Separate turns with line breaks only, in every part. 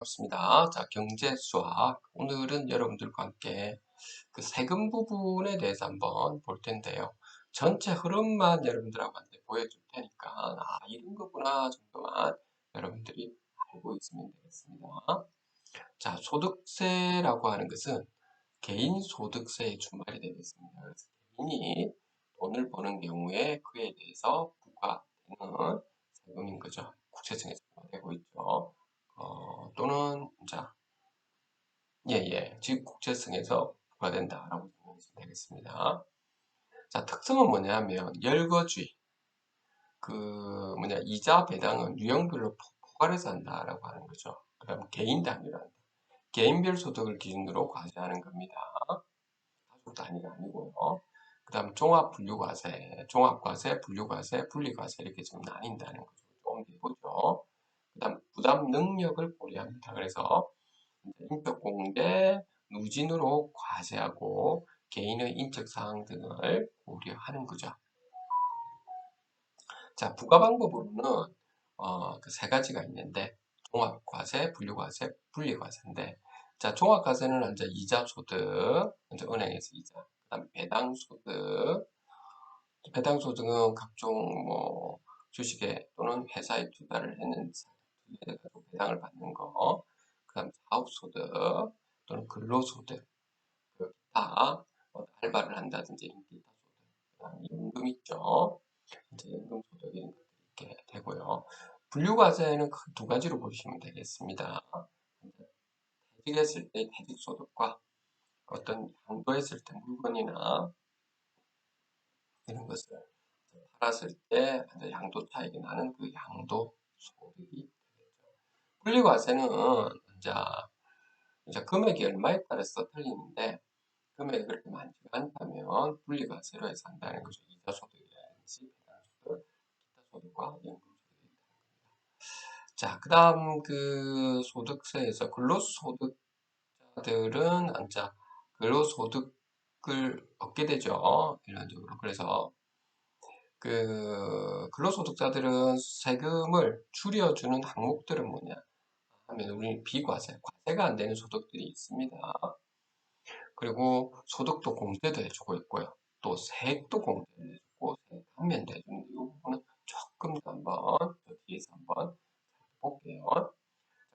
반갑습니다. 자, 경제 수학. 오늘은 여러분들과 함께 그 세금 부분에 대해서 한번 볼 텐데요. 전체 흐름만 여러분들하고 한테 보여줄 테니까, 이런 거구나 정도만 여러분들이 알고 있으면 되겠습니다. 자, 소득세라고 하는 것은 개인 소득세의 준말이 되겠습니다. 그래서 개인이 돈을 버는 경우에 그에 대해서 부과되는 세금인 거죠. 국세청에서 부과되고 있죠. 또는 자, 지국재청에서 부과된다라고 생각하시면 되겠습니다. 자, 특성은 뭐냐면 열거주의, 이자 배당은 유형별로 포괄해서 한다라고 하는 거죠. 그 다음 개인 단위로 한다. 개인별 소득을 기준으로 과세하는 겁니다. 가족 단위가 아니고요. 그 다음 종합분류과세, 종합과세, 분류과세, 분리과세 이렇게 좀 나뉜다는 거죠. 좀 해보죠. 그 다음 부담 능력을 고려합니다. 그래서 인적 공개, 누진으로 과세하고 개인의 인적 사항 등을 고려하는 거죠. 자, 부과 방법으로는 그 세 가지가 있는데 종합과세, 분류과세, 분리과세인데 자, 종합과세는 이제 이자 소득, 이제 은행에서 이자, 그다음 배당 소득, 배당 소득은 각종 주식에 또는 회사에 투자를 했는 가지고 배당을 받는 거, 그다음 사업 소득 또는 근로 소득, 기타 알바를 한다든지 기타 소득, 그다음 연금 있죠. 이제 연금 소득이 이렇게 되고요. 분류과세는 큰 두 가지로 보시면 되겠습니다. 퇴직했을 때 퇴직소득과 어떤 양도했을 때 물건이나 이런 것을 팔았을 때 양도 차익이 나는 그 양도 소득이 되겠죠. 분리과세는 이제 금액이 얼마에 따라서 틀리는데 금액이 그렇게 많지가 않다면 분리과세로 해서 한다는 거죠. 이자 소득이라든지 배당 소득, 기타 소득과 연금 소득이 있다는 겁니다. 자, 그 다음 그 소득세에서 근로소득자들은 근로소득을 얻게 되죠. 일반적으로. 그래서 그 근로소득자들은 세금을 줄여주는 항목들은 뭐냐 하면 우리 비과세, 과세가 안 되는 소득들이 있습니다. 그리고 소득도 공제도 해주고 있고요. 또 세액도 공제를 해주고 세액 감면도 해주는 이 부분은 조금 더 한번 뒤에서 한번 볼게요.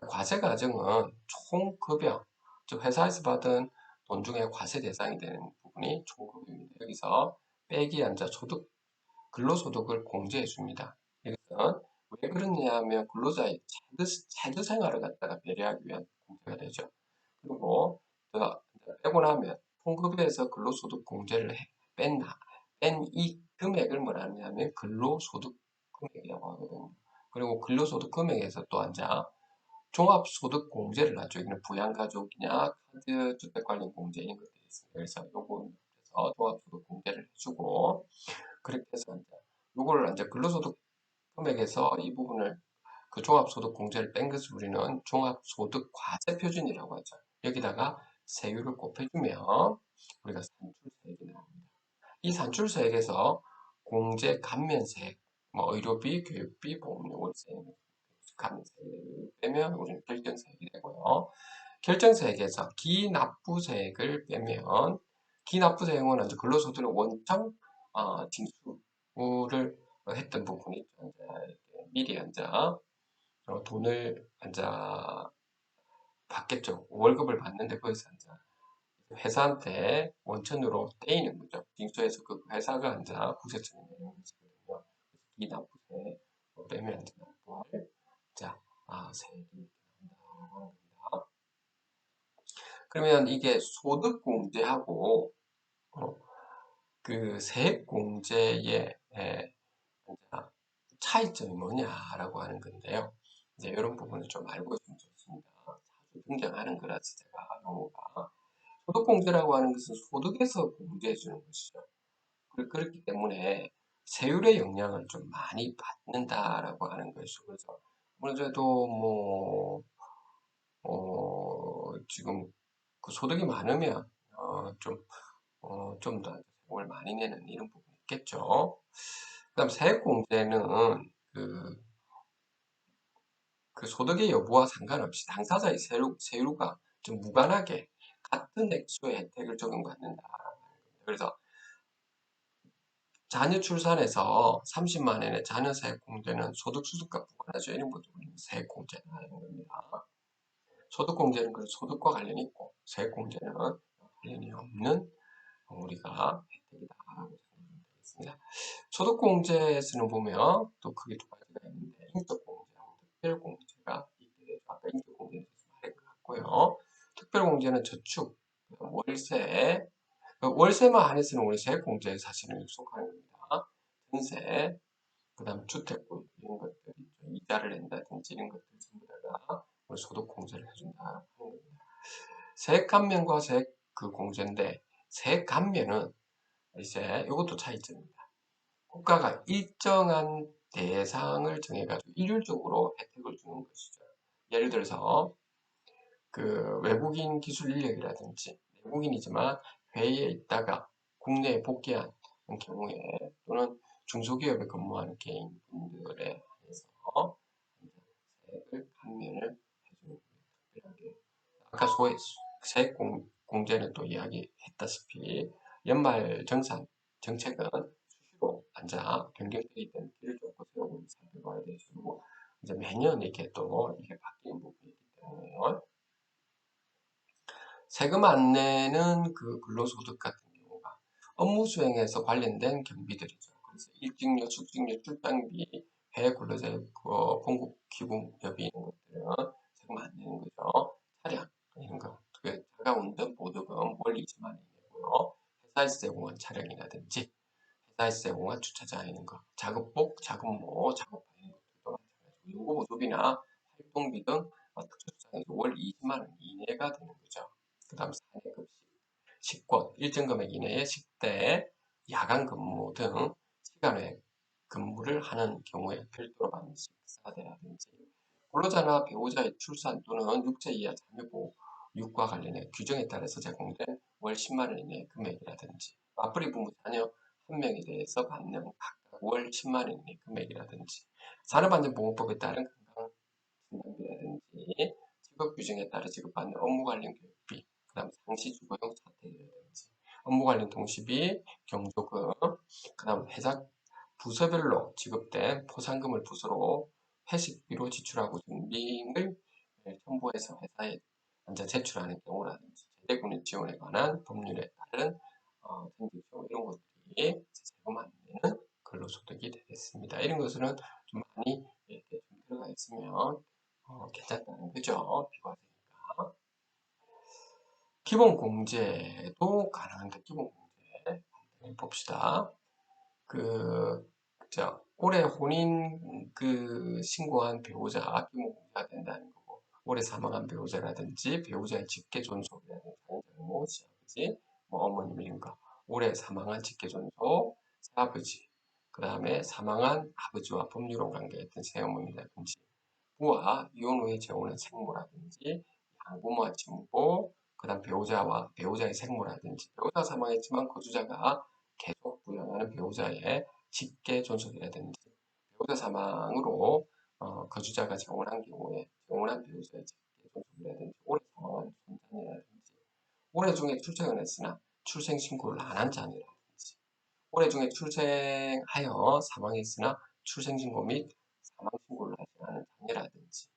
과세 과정은 총급여, 즉 회사에서 받은 돈 중에 과세 대상이 되는 부분이 총급여입니다. 여기서 빼기 소득, 근로소득을 공제해 줍니다. 이것은 왜 그러냐 하면 근로자의 체드 생활을 갖다가 배려하기 위한 공제가 되죠. 그리고 빼고 나면 총급여에서 근로소득 공제를 뺀 이 금액을 뭐라 하냐면 근로소득 금액이라고 하거든요. 그리고 근로소득 금액에서 또 종합소득 공제를 하죠. 이거는 부양가족이냐, 카드 주택 관련 공제 이런 것들이 있어요. 그래서 요거는 종합소득 공제를 해주고 그렇게 해서 요거를 근로소득 금액에서 이 부분을 그 종합소득 공제를 뺀 것을 우리는 종합소득 과세 표준이라고 하죠. 여기다가 세율을 곱해주면 우리가 산출세액이 나옵니다. 이 산출세액에서 공제 감면세액, 의료비, 교육비, 보험료, 월세, 감세액을 빼면 우리는 결정세액이 되고요. 결정세액에서 기납부세액을 빼면 기납부세액은 이제 근로소득의 원점 징수를 했던 부분이 있죠. 미리 돈을 받겠죠. 월급을 받는데 거기서 회사한테 원천으로 떼이는 거죠. 징수해서 그 회사가 국세청에 내는 것이거든요. 이 납부세 빼면 납부할 세액이 나온다고 하는 겁니다. 그러면 이게 소득공제하고 그 세액공제의 차이점이 뭐냐라고 하는 건데요. 이제 이런 부분을 좀 알고 있으면 좋습니다. 자주 등장하는 거라서 제가 용어가 소득공제라고 하는 것은 소득에서 공제해 주는 것이죠. 그렇기 때문에 세율의 영향을 좀 많이 받는다라고 하는 것이죠. 그래서 아무래도 지금 그 소득이 많으면 좀 더 세금을 많이 내는 이런 부분이 있겠죠. 그다음 세액공제는 그 그 소득의 여부와 상관없이 당사자의 세율과 좀 무관하게 같은 액수의 혜택을 적용받는다. 그래서 자녀 출산해서 30만 원의 자녀 세액 공제는 소득 수습과 무관하죠. 이런 것도 우리는 세액 공제를 하는 겁니다. 소득 공제는 그 소득과 관련이 있고 세액 공제는 관련이 없는 우리가 혜택이다라고 생각하면 되겠습니다. 소득 공제에서는 보면 또 크게 두 가지가 있는데 인적 공제하고 특별 공제가 있게 되죠. 아까 인적 공제는 말한 것 같고요. 특별 공제는 저축, 월세, 월세만 한해서는 우리 세액 공제에 사실은 속하는 겁니다. 전세, 그다음 주택부 이런 것들 이자를 낸다든지 이런 것들 전부 다가 우리 소득 공제를 해준다 하는 겁니다. 세액 감면과 세액 그 공제인데 세액 감면은 이제 이것도 차이점입니다. 국가가 일정한 대상을 정해가지고 일률적으로 혜택을 주는 것이죠. 예를 들어서 그 외국인 기술 인력이라든지 외국인이지만 해외에 있다가 국내에 복귀한 경우에 또는 중소기업에 근무하는 개인분들에 한해서 세액을 감면을 해주는 특별하게 아까 소액 세액 공제는 또 이야기했다시피 연말 정산 정책은 수시로 앉아 변경되기 때문에 뒤를 쫓고 세우고 살펴봐야 되고 이제 매년 이렇게 또 이게 바뀌는 부분이 있기 때문에요. 세금 안 내는 그 근로소득 같은 경우가 업무 수행에서 관련된 경비들이죠. 그래서 일직료, 숙직료, 출장비, 해외 근로자의 본국 기금협의 이런 것들은 세금 안 내는 거죠. 차량 이런 거, 그 자가운전 보조금 월 20만 원 내고요. 회사에서 제공한 차량이라든지 회사에서 제공한 주차장 이런 거, 작업복, 작업모, 작업바 이런 것들도 마찬가지고 요금보조비나 활동비 등 특수수당에서 월 20만 원 이내가 되는 거죠. 그 다음 사내급식, 식권, 일정 금액 이내의 식대, 야간 근무 등 시간 외 근무를 하는 경우에 별도로 받는 식사대라든지 근로자나 배우자의 출산 또는 육체 이하 자녀보호 육과 관련해 규정에 따라서 제공된 월 10만 원 이내의 금액이라든지 맞벌이 부모 자녀 한 명에 대해서 받는 각각 월 10만 원 이내의 금액이라든지 산업안전보건법에 따른 건강진단비라든지 직업 규정에 따라 지급받는 업무 관련 교육비 그다음 상시 주거용 사택이라든지 업무 관련 동시비, 경조금, 그다음 회사 부서별로 지급된 포상금을 부서로 회식비로 지출하고 준비금을 첨부해서 회사에 먼저 제출하는 경우라든지 제대군인 지원에 관한 법률에 따른 정직 경우 이런 것들이 세금 안 내는 근로소득이 되겠습니다. 이런 것들은 좀 많이 이렇게 좀 들어가 있으면 괜찮다는 거죠. 비과세니까. 기본 공제도 가능한데 기본 공제 봅시다. 그, 올해 혼인 신고한 배우자 기본 공제가 된다는 거고 올해 사망한 배우자라든지 배우자의 직계존속이라든지 장모, 시아버지, 뭐 어머님 이런 거 올해 사망한 직계존속, 새아버지 그 다음에 사망한 아버지와 법률혼 관계했던 새어머니라든지 부와 이혼 후에 재혼한 생모라든지 양부모와 친부, 그다음 배우자의 생모라든지 배우자 사망했지만 거주자가 계속 부양하는 배우자의 직계 존속이라든지 배우자 사망으로 거주자가 재혼한 경우에 재혼한 배우자의 직계 존속이라든지 오래 사망한 손자녀라든지 올해 중에 출생을 했으나 출생 신고를 안 한 자녀라든지 올해 중에 출생하여 사망했으나 출생 신고 및 사망 신고를 하지 않은 자녀라든지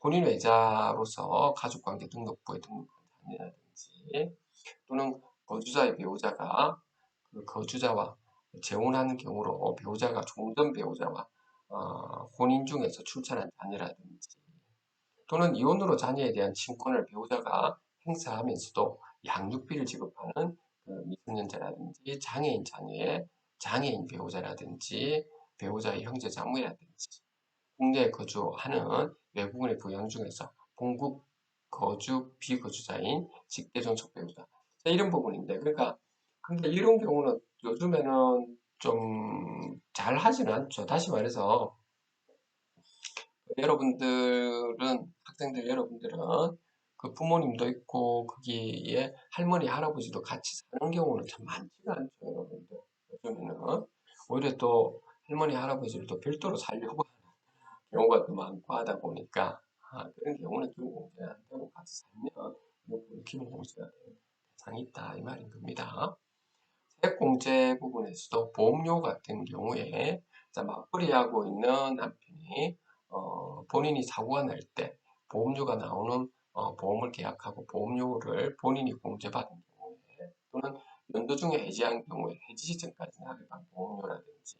혼인 외자로서 가족관계 등록부에 등록한 자녀라든지 또는 거주자의 배우자가 그 거주자와 재혼하는 경우로 배우자가 종전 배우자와 혼인 중에서 출산한 자녀라든지 또는 이혼으로 자녀에 대한 친권을 배우자가 행사하면서도 양육비를 지급하는 그 미성년자라든지 장애인 자녀의 장애인 배우자라든지 배우자의 형제 자매라든지 국내에 거주하는 외국인의 부양 중에서 본국 거주 비거주자인 직계존속 배우자 이런 부분인데 그러니까 근데 이런 경우는 요즘에는 좀 잘 하지는 않죠. 다시 말해서 여러분들은 학생들 여러분들은 그 부모님도 있고 거기에 할머니 할아버지도 같이 사는 경우는 참 많지가 않죠. 여러분들 요즘에는 오히려 또 할머니 할아버지를 또 별도로 살려고 경우가 또 많고 하다 보니까 그런 경우는 기본공제가 안 되고 같이 살면 기본공제가 되는 대상이 있다 이 말인 겁니다. 세액공제 부분에서도 보험료 같은 경우에 맞벌이하고 있는 남편이 본인이 사고가 날 때 보험료가 나오는 보험을 계약하고 보험료를 본인이 공제받은 경우에 또는 연도 중에 해지한 경우에 해지 시점까지 나가간 보험료라든지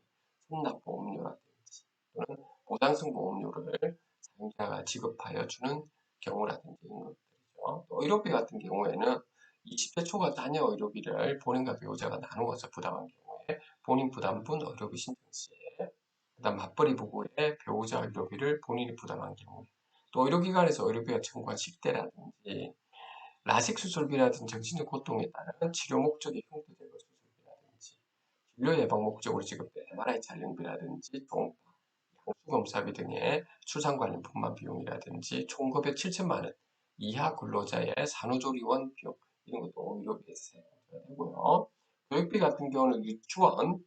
선납보험료라든지 또는 보장성 보험료를 사용자가 지급하여 주는 경우라든지 이런 것들이죠. 또 의료비 같은 경우에는 20대 초과 자녀 의료비를 본인과 배우자가 나누어서 부담한 경우에 본인 부담분 의료비 신청 시에 그다음 맞벌이 부부의 배우자 의료비를 본인이 부담한 경우에 또 의료기관에서 의료비가 청구한 10대라든지 라식 수술비라든지 정신적 고통에 따른 치료 목적의 흉터 제거 수술비라든지 진료 예방 목적으로 지급된 MRI 촬영비라든지 종파, 양수검사비 등의 출산 관련 분만 비용이라든지 총 금액 7천만 원 이하 근로자의 산후조리원 비용 이런 것도 의료비에서 세부가 되고요. 교육비 같은 경우는 유치원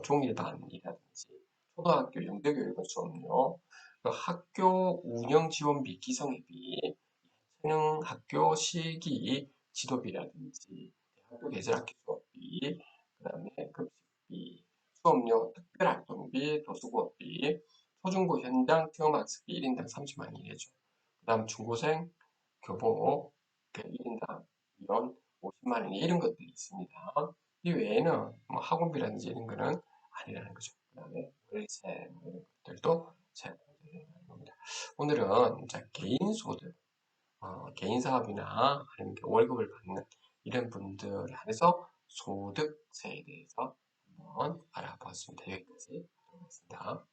종일반이라든지 초등학교 영재교육원 수업료, 학교 운영 지원비 기성회비, 수능 학교 시기 지도비라든지 대학교 계절학기 수업비, 그 다음에 급식비, 수업료 특별활동비, 도수고비, 초중고 현장 체험학습비 1인당 30만 원 이내죠. 그 다음 중고생 교복 1인당 이런 50만 원 이런 것들이 있습니다. 이 외에는 뭐 학원비라든지 이런 거는 아니라는 거죠. 그 다음에 월세 뭐 이런 것들도 세금이 나는 겁니다. 오늘은 개인 소득 개인 사업이나 아니면 월급을 받는 이런 분들 안에서 소득세에 대해서 한번 알아보았습니다. 여기까지 하겠습니다.